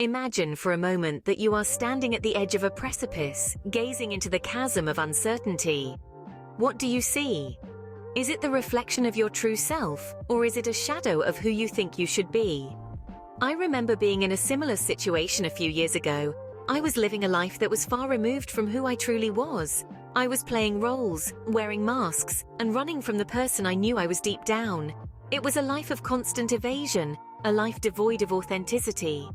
Imagine for a moment that you are standing at the edge of a precipice, gazing into the chasm of uncertainty. What do you see? Is it the reflection of your true self, or is it a shadow of who you think you should be? I remember being in a similar situation a few years ago. I was living a life that was far removed from who I truly was. I was playing roles, wearing masks, and running from the person I knew I was deep down. It was a life of constant evasion, a life devoid of authenticity.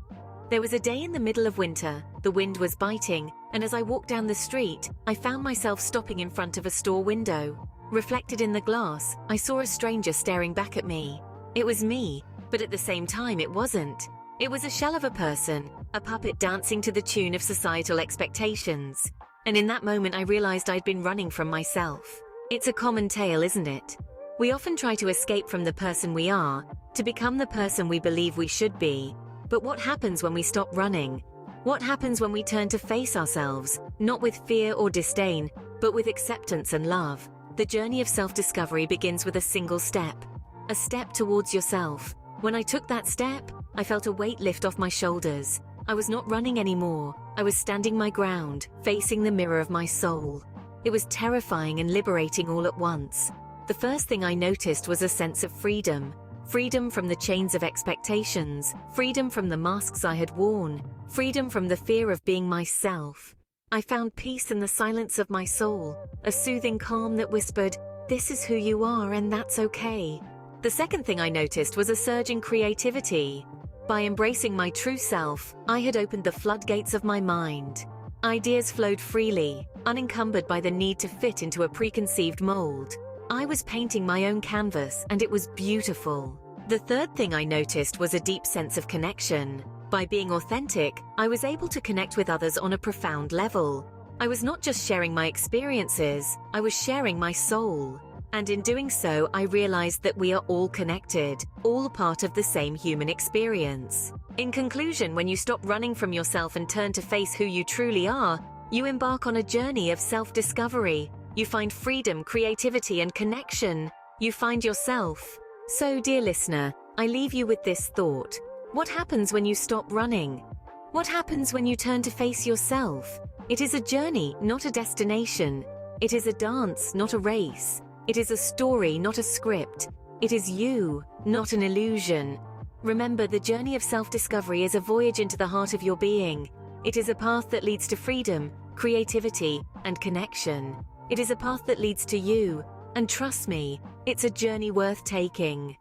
There was a day in the middle of winter, the wind was biting, and as I walked down the street, I found myself stopping in front of a store window. Reflected in the glass, I saw a stranger staring back at me. It was me, but at the same time it wasn't. It was a shell of a person, a puppet dancing to the tune of societal expectations. And in that moment I realized I'd been running from myself. It's a common tale, isn't it? We often try to escape from the person we are, to become the person we believe we should be. But what happens when we stop running? What happens when we turn to face ourselves, not with fear or disdain, but with acceptance and love? The journey of self-discovery begins with a single step. A step towards yourself. When I took that step, I felt a weight lift off my shoulders. I was not running anymore. I was standing my ground, facing the mirror of my soul. It was terrifying and liberating all at once. The first thing I noticed was a sense of freedom. Freedom from the chains of expectations, freedom from the masks I had worn, freedom from the fear of being myself. I found peace in the silence of my soul, a soothing calm that whispered, "This is who you are and that's okay." The second thing I noticed was a surge in creativity. By embracing my true self, I had opened the floodgates of my mind. Ideas flowed freely, unencumbered by the need to fit into a preconceived mold. I was painting my own canvas, and it was beautiful. The third thing I noticed was a deep sense of connection. By being authentic, I was able to connect with others on a profound level. I was not just sharing my experiences, I was sharing my soul. And in doing so, I realized that we are all connected, all part of the same human experience. In conclusion, when you stop running from yourself and turn to face who you truly are, you embark on a journey of self-discovery. You find freedom, creativity, and connection. You find yourself. So, dear listener, I leave you with this thought. What happens when you stop running? What happens when you turn to face yourself? It is a journey, not a destination. It is a dance, not a race. It is a story, not a script. It is you, not an illusion. Remember, the journey of self-discovery is a voyage into the heart of your being. It is a path that leads to freedom, creativity, and connection. It is a path that leads to you, and trust me, it's a journey worth taking.